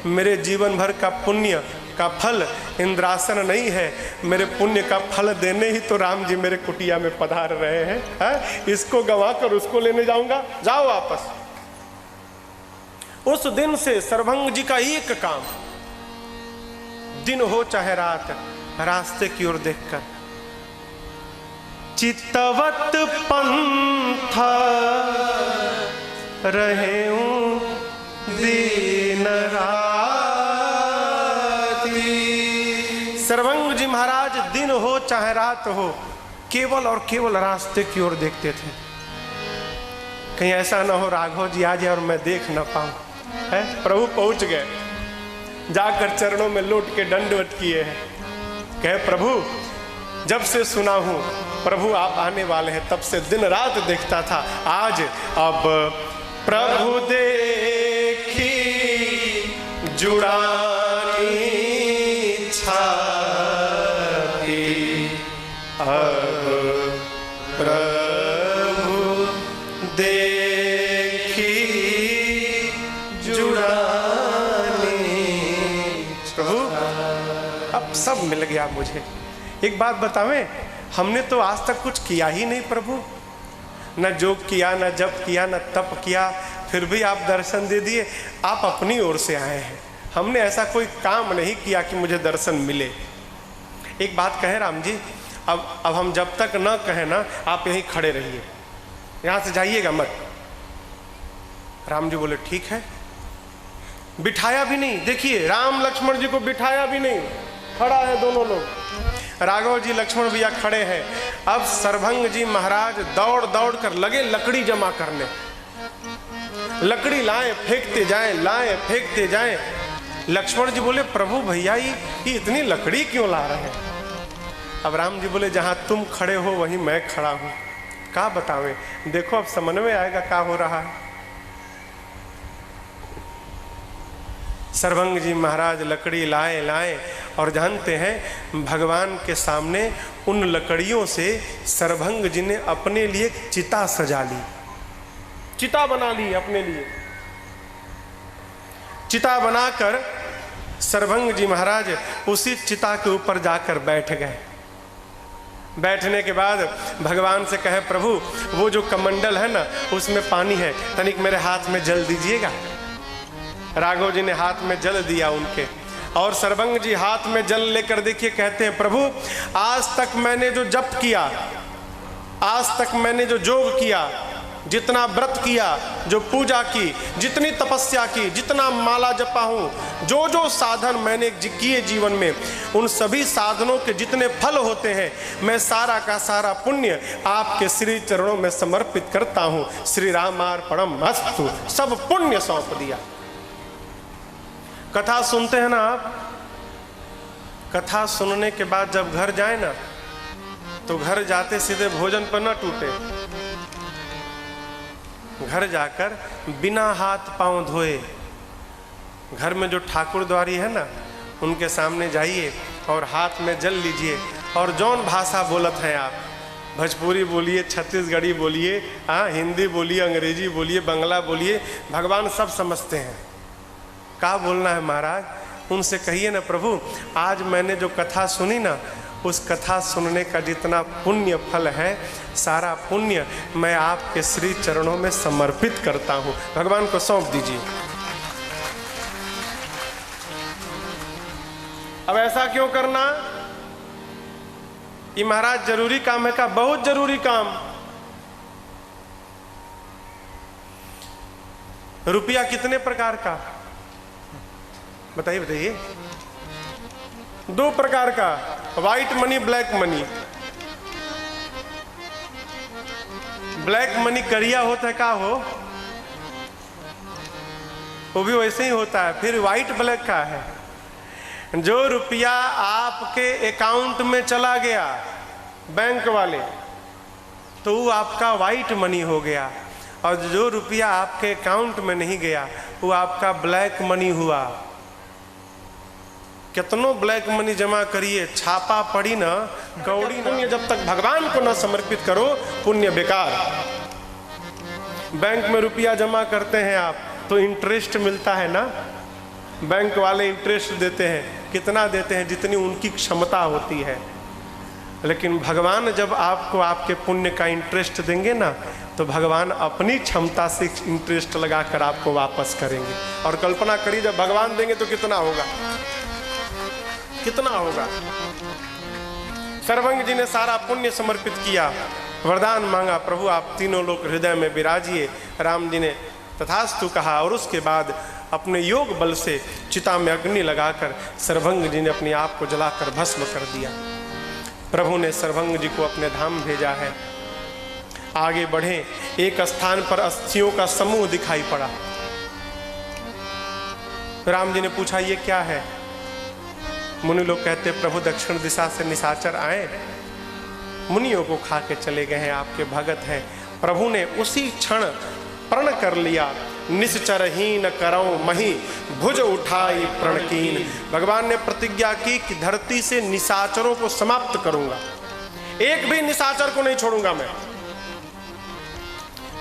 मेरे जीवन भर का पुण्य का फल इंद्रासन नहीं है, मेरे पुण्य का फल देने ही तो राम जी मेरे कुटिया में पधार रहे हैं, है? इसको गंवा कर उसको लेने जाऊंगा, जाओ वापस। उस दिन से सर्वभंग जी का एक काम, दिन हो चाहे रात, रास्ते की ओर देखकर चितवत पंथ रहेऊं दीन राती। सर्वभंग जी महाराज दिन हो चाहे रात हो, केवल और केवल रास्ते की ओर देखते थे। कहीं ऐसा ना हो राघव जी आ जाए और मैं देख ना पाऊं, है? प्रभु पहुंच गए, जाकर चरणों में लौट के दंडवत किए हैं। कहे प्रभु, जब से सुना हूं प्रभु आप आने वाले हैं, तब से दिन रात देखता था, आज अब प्रभु देखी जुड़ानी छाती, अब प्रभु देखी जुड़ानी। प्रभु अब सब मिल गया मुझे। एक बात बतावें, हमने तो आज तक कुछ किया ही नहीं प्रभु, न जोग किया, न जप किया, न तप किया, फिर भी आप दर्शन दे दिए। आप अपनी ओर से आए हैं, हमने ऐसा कोई काम नहीं किया कि मुझे दर्शन मिले। एक बात कहें राम जी, अब हम जब तक न कहें ना, आप यहीं खड़े रहिए, यहाँ से जाइएगा मत। राम जी बोले ठीक है। बिठाया भी नहीं, देखिए राम लक्ष्मण जी को बिठाया भी नहीं, खड़ा है दोनों लोग। राघव जी लक्ष्मण भैया खड़े हैं। अब सर्वभंग जी महाराज दौड़ दौड़ कर लगे लकड़ी जमा करने। लकड़ी लाए फेंकते जाएं, लाए फेंकते जाएं। लक्ष्मण जी बोले प्रभु भैया ये इतनी लकड़ी क्यों ला रहे हैं? अब राम जी बोले जहां तुम खड़े हो वहीं मैं खड़ा हूं, क्या बतावें? देखो अब समझ में आएगा क्या हो रहा है। सर्वभंग जी महाराज लकड़ी लाए और जानते हैं भगवान के सामने उन लकड़ियों से सर्वभंग जी ने अपने लिए चिता सजा ली, चिता बना ली अपने लिए। चिता बनाकर सर्वभंग जी महाराज उसी चिता के ऊपर जाकर बैठ गए। बैठने के बाद भगवान से कहे प्रभु वो जो कमंडल है ना उसमें पानी है, तनिक मेरे हाथ में जल दीजिएगा। राघव जी ने हाथ में जल दिया उनके, और सर्वंग जी हाथ में जल लेकर देखिए कहते हैं प्रभु आज तक मैंने जो जप किया, आज तक मैंने जो जोग किया, जितना व्रत किया, जो पूजा की, जितनी तपस्या की, जितना माला जपा हूँ, जो जो साधन मैंने किए जीवन में, उन सभी साधनों के जितने फल होते हैं मैं सारा का सारा पुण्य आपके श्री चरणों में समर्पित करता हूँ। श्री रामार्पणमस्तु, सब पुण्य सौंप दिया। कथा सुनते हैं ना आप, कथा सुनने के बाद जब घर जाए ना तो घर जाते सीधे भोजन पर न टूटे, घर जाकर बिना हाथ पांव धोए घर में जो ठाकुर द्वारी है ना उनके सामने जाइए और हाथ में जल लीजिए, और जौन भाषा बोलत हैं आप, भोजपुरी बोलिए, छत्तीसगढ़ी बोलिए, हिंदी बोलिए, अंग्रेजी बोलिए, बंगला बोलिए, भगवान सब समझते हैं। क्या बोलना है महाराज, उनसे कहिए ना प्रभु आज मैंने जो कथा सुनी ना उस कथा सुनने का जितना पुण्य फल है सारा पुण्य मैं आपके श्री चरणों में समर्पित करता हूँ, भगवान को सौंप दीजिए। अब ऐसा क्यों करना, ये महाराज जरूरी काम है का, बहुत जरूरी काम। रुपया कितने प्रकार का बताइए, बताइए। 2 प्रकार का, white money, black money. Black money करिया होता है का हो, वो भी वैसे ही होता है। फिर व्हाइट ब्लैक का है, जो रुपया आपके अकाउंट में चला गया बैंक वाले तो वो आपका व्हाइट मनी हो गया, और जो रुपया आपके अकाउंट में नहीं गया वो आपका ब्लैक मनी हुआ। कितनों ब्लैक मनी जमा करिए, छापा पड़ी ना कौड़ी ना, जब तक भगवान को ना समर्पित करो पुण्य बेकार। बैंक में रुपया जमा करते हैं आप तो इंटरेस्ट मिलता है ना, बैंक वाले इंटरेस्ट देते हैं, कितना देते हैं जितनी उनकी क्षमता होती है। लेकिन भगवान जब आपको आपके पुण्य का इंटरेस्ट देंगे ना तो भगवान अपनी क्षमता से इंटरेस्ट लगाकर आपको वापस करेंगे। और कल्पना करिए जब भगवान देंगे तो कितना होगा, कितना होगा। सर्वंग जी ने सारा पुण्य समर्पित किया, वरदान मांगा प्रभु आप तीनों लोग हृदय में विराजिए। राम जी ने तथास्तु कहा, और उसके बाद अपने योग बल से चिता में अग्नि लगाकर सर्वंग जी ने अपने आप को जलाकर भस्म कर दिया। प्रभु ने सर्वंग जी को अपने धाम भेजा है। आगे बढ़े, एक स्थान पर अस्थियों का समूह दिखाई पड़ा। राम जी ने पूछा ये क्या है। मुनि लोग कहते प्रभु दक्षिण दिशा से निशाचर आए, मुनियों को खा के चले गए हैं, आपके भगत हैं। प्रभु ने उसी क्षण प्रण कर लिया, निश्चरहीन करऊं मही भुज उठाई प्रणकीन। भगवान ने प्रतिज्ञा की कि धरती से निशाचरों को समाप्त करूंगा, एक भी निशाचर को नहीं छोड़ूंगा मैं।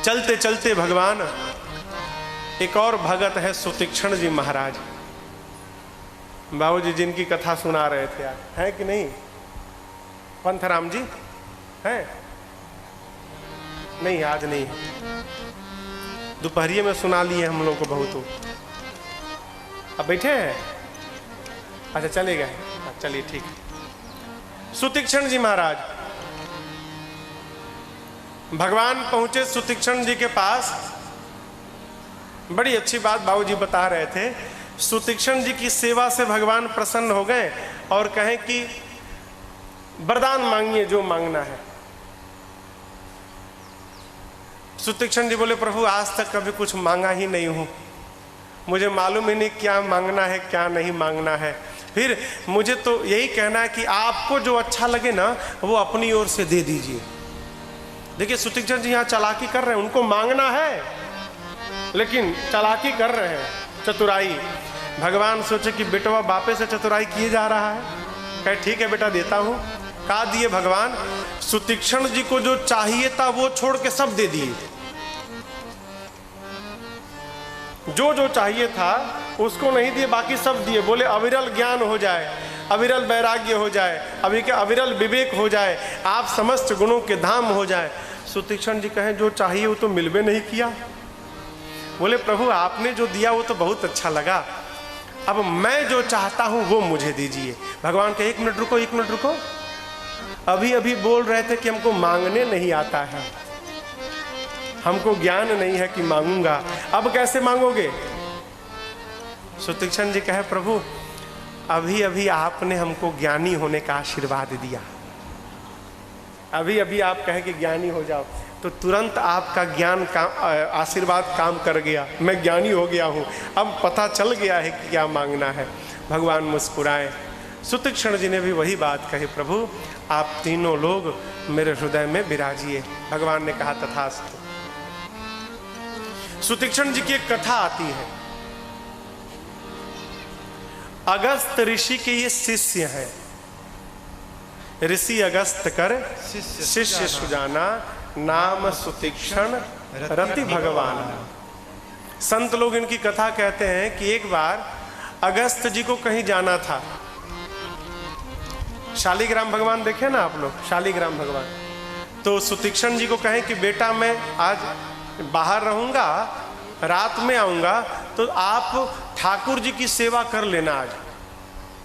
चलते चलते भगवान, एक और भगत है सुतीक्ष्ण जी महाराज, बाबूजी जिनकी कथा सुना रहे थे आज, है कि नहीं? पंथराम जी हैं? नहीं आज नहीं, दोपहरिए में सुना लिए हम लोग को बहुत। अब बैठे हैं, अच्छा चले गए, चलिए ठीक है। सुतीक्ष्ण जी महाराज, भगवान पहुंचे सुतीक्ष्ण जी के पास। बड़ी अच्छी बात बाबूजी बता रहे थे, सुतीक्ष्ण जी की सेवा से भगवान प्रसन्न हो गए और कहें कि वरदान मांगिए जो मांगना है। सुतीक्ष्ण जी बोले प्रभु आज तक कभी कुछ मांगा ही नहीं हूं, मुझे मालूम ही नहीं क्या मांगना है क्या नहीं मांगना है। फिर मुझे तो यही कहना है कि आपको जो अच्छा लगे ना वो अपनी ओर से दे दीजिए। देखिए सुतीक्ष्ण जी यहाँ चालाकी कर रहे हैं, उनको मांगना है लेकिन चालाकी कर रहे हैं, चतुराई। भगवान सोचे कि बेटवा बापे से चतुराई किए जा रहा है, कहे ठीक है बेटा देता हूं। कहा दिए भगवान, सुतीक्ष्ण जी को जो चाहिए था वो छोड़ के सब दे दिए, जो जो चाहिए था उसको नहीं दिए, बाकी सब दिए। बोले अविरल ज्ञान हो जाए, अविरल वैराग्य हो जाए, अविरल विवेक हो जाए, आप समस्त गुणों के धाम हो जाए। सुतीक्ष्ण जी कहें जो चाहिए वो तो मिलबे नहीं किया। बोले प्रभु आपने जो दिया वो तो बहुत अच्छा लगा, अब मैं जो चाहता हूं वो मुझे दीजिए। भगवान कहे एक मिनट रुको, एक मिनट रुको, अभी अभी बोल रहे थे कि हमको मांगने नहीं आता है, हमको ज्ञान नहीं है कि मांगूंगा, अब कैसे मांगोगे? सुतीक्ष्ण जी कहे प्रभु अभी अभी आपने हमको ज्ञानी होने का आशीर्वाद दिया, अभी अभी आप कहे कि ज्ञानी हो जाओ, तो तुरंत आपका ज्ञान का आशीर्वाद काम कर गया, मैं ज्ञानी हो गया हूँ, अब पता चल गया है कि क्या मांगना है। भगवान मुस्कुराए। सुतीक्ष्ण जी ने भी वही बात कही, प्रभु आप तीनों लोग मेरे हृदय में विराजिए। भगवान ने कहा तथास्तु। सुतीक्ष्ण जी की एक कथा आती है। अगस्त ऋषि के ये शिष्य हैं, ऋषि अगस्त कर शिष्य सुजाना, नाम सुतीक्ष्ण रति भगवान। संत लोग इनकी कथा कहते हैं कि एक बार अगस्त जी को कहीं जाना था। शालिग्राम भगवान देखे ना आप लोग, शालिग्राम भगवान, तो सुतीक्ष्ण जी को कहें कि बेटा मैं आज बाहर रहूंगा, रात में आऊंगा, तो आप ठाकुर जी की सेवा कर लेना आज।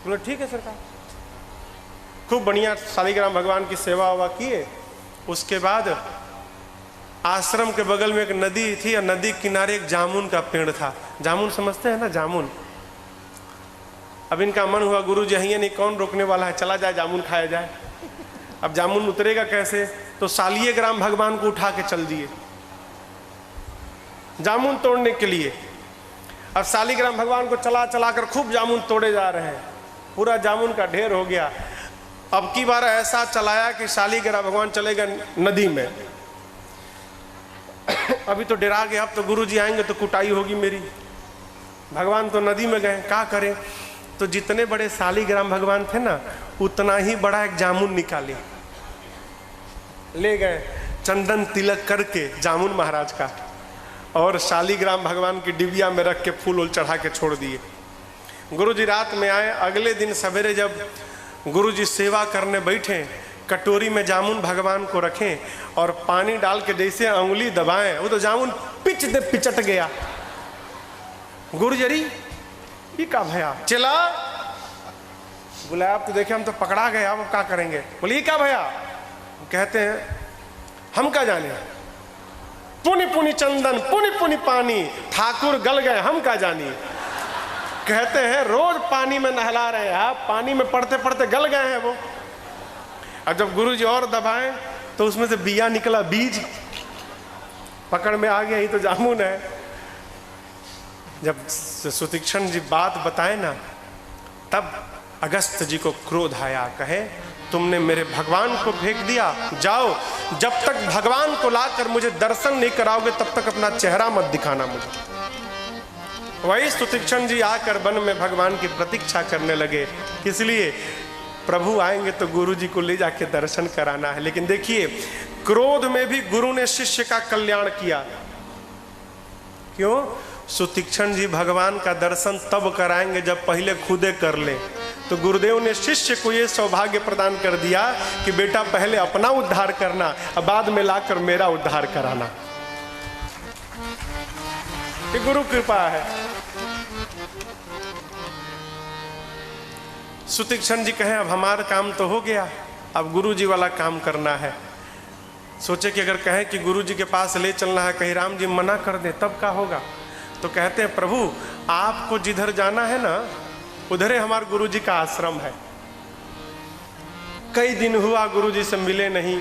बोले ठीक है सरकार। खूब बढ़िया शालिग्राम भगवान की सेवा हुआ किए। उसके बाद आश्रम के बगल में एक नदी थी और नदी के किनारे एक जामुन का पेड़ था। जामुन समझते हैं ना, जामुन। अब इनका मन हुआ गुरु जी हैं नहीं, कौन रोकने वाला है, चला जाए जामुन खाया जाए। अब जामुन उतरेगा कैसे, तो शालिग्राम भगवान को उठा के चल दिए जामुन तोड़ने के लिए। अब शालिग्राम भगवान को चला चला कर खूब जामुन तोड़े जा रहे हैं, पूरा जामुन का ढेर हो गया। अब की बार ऐसा चलाया कि शालिग्राम भगवान चले गए नदी में। अभी तो डरा गया, अब तो गुरु जी आएंगे तो कुटाई होगी मेरी। भगवान तो नदी में गए, क्या करें? तो जितने बड़े शालिग्राम भगवान थे ना, उतना ही बड़ा एक जामुन निकाले, ले गए चंदन तिलक करके जामुन महाराज का, और शालिग्राम भगवान की डिबिया में रख के फूल उल चढ़ा के छोड़ दिए। गुरु जी रात में आए। अगले दिन सवेरे जब गुरु जी सेवा करने बैठे, कटोरी में जामुन भगवान को रखें और पानी डाल के जैसे उंगली दबाएं, वो तो जामुन पिचट गया। गुरु जी अरे ये क्या भया? चला बोले आप तो देखे हम तो पकड़ा गए, अब क्या करेंगे? बोले ये क्या भया? कहते हैं हम क्या जाने, पुनि पुनि चंदन पुनि पुनि पानी, ठाकुर गल गए हम क्या जानी। कहते हैं रोज पानी में नहला रहे हैं आप, पानी में पड़ते पड़ते गल गए हैं वो। और जब गुरु जी और दबाएं तो उसमें से बिया निकला, बीज पकड़ में आ गया, ये तो जामुन है। जब सुतीक्ष्ण जी बात बताए ना, तब अगस्त जी को क्रोध आया। कहे तुमने मेरे भगवान को फेंक दिया, जाओ जब तक भगवान को लाकर मुझे दर्शन नहीं कराओगे तब तक अपना चेहरा मत दिखाना मुझे। वही सुतीक्ष्ण जी आकर वन में भगवान की प्रतीक्षा करने लगे। इसलिए प्रभु आएंगे तो गुरु जी को ले जाके दर्शन कराना है। लेकिन देखिए क्रोध में भी गुरु ने शिष्य का कल्याण किया। क्यों? सुतीक्ष्ण जी भगवान का दर्शन तब कराएंगे जब पहले खुदे कर ले। तो गुरुदेव ने शिष्य को ये सौभाग्य प्रदान कर दिया कि बेटा पहले अपना उद्धार करना और बाद में लाकर मेरा उद्धार कराना। ये गुरु कृपा है। सुतीक्ष्ण जी कहें अब हमारा काम तो हो गया, अब गुरु जी वाला काम करना है। सोचे कि अगर कहें कि गुरु जी के पास ले चलना है, कहीं राम जी मना कर दे तब क्या होगा? तो कहते हैं प्रभु आपको जिधर जाना है ना, उधर हमारे गुरु जी का आश्रम है। कई दिन हुआ गुरु जी से मिले नहीं,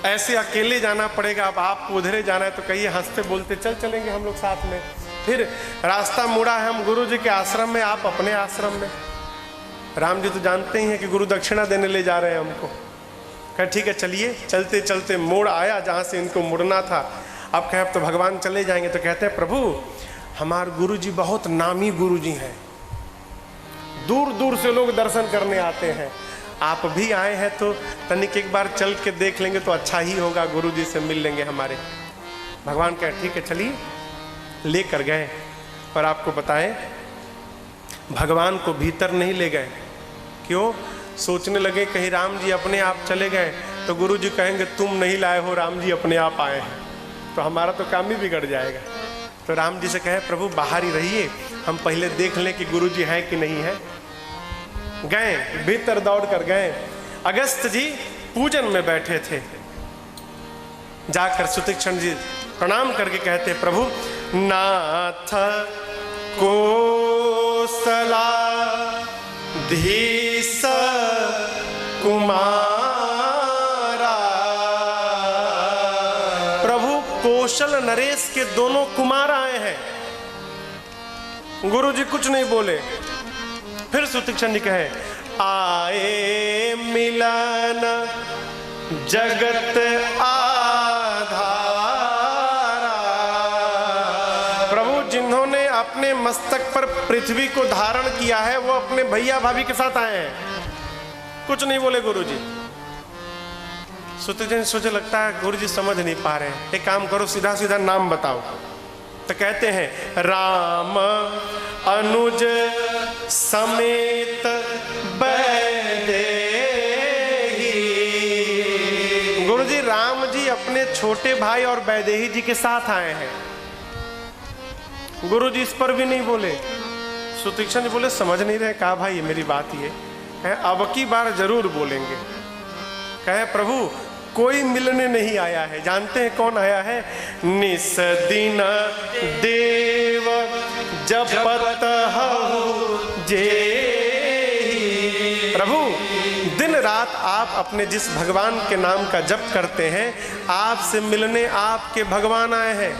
ऐसे अकेले जाना पड़ेगा। अब आपको उधरे जाना है तो कहिए हंसते बोलते चल चलेंगे हम लोग साथ में। फिर रास्ता मुड़ा है हम गुरु जी के आश्रम में, आप अपने आश्रम में। राम जी तो जानते ही हैं कि गुरु दक्षिणा देने ले जा रहे हैं हमको। कह ठीक है चलिए। चलते चलते मोड़ आया जहाँ से इनको मुड़ना था। अब कहे अब तो भगवान चले जाएंगे। तो कहते हैं प्रभु हमारे गुरु जी बहुत नामी गुरु जी हैं, दूर दूर से लोग दर्शन करने आते हैं। आप भी आए हैं तो तनिक एक बार चल के देख लेंगे तो अच्छा ही होगा, गुरु जी से मिल लेंगे हमारे। भगवान कहे ठीक है चलिए। लेकर गए और आपको बताएं भगवान को भीतर नहीं ले गए, क्यों? सोचने लगे कहीं राम जी अपने आप चले गए तो गुरु जी कहेंगे तुम नहीं लाए हो, राम जी अपने आप आए हैं, तो हमारा तो काम ही बिगड़ जाएगा। तो राम जी से कहे प्रभु बाहर ही रहिए, हम पहले देख लें कि गुरु जी हैं कि नहीं है। गए, भीतर दौड़ कर गए। अगस्त जी पूजन में बैठे थे। जाकर सुतीक्षण जी प्रणाम करके कहते प्रभु नाथ कोसलाधीश कुमारा। प्रभु कौशल नरेश के दोनों कुमार आए हैं। गुरु जी कुछ नहीं बोले। फिर सुतीक्षण जी कहे आए मिलन जगत आधारा। प्रभु जिन्होंने अपने मस्तक पर पृथ्वी को धारण किया है वो अपने भैया भाभी के साथ आए हैं। कुछ नहीं बोले गुरु जी। सुतीक्षण सोचे लगता है गुरु जी समझ नहीं पा रहे हैं, एक काम करो सीधा सीधा नाम बताओ। तो कहते हैं राम अनुज समेत वैदेही। गुरु जी राम जी अपने छोटे भाई और वैदेही जी के साथ आए हैं। गुरु जी इस पर भी नहीं बोले। सुतीक्षण जी बोले समझ नहीं रहे। कहा भाई मेरी बात ये है, अब की बार जरूर बोलेंगे। कहे प्रभु कोई मिलने नहीं आया है। जानते हैं कौन आया है? निस दिन देव जपत हहु जेहि। प्रभु दिन रात आप अपने जिस भगवान के नाम का जप करते हैं, आपसे मिलने आपके भगवान आए हैं।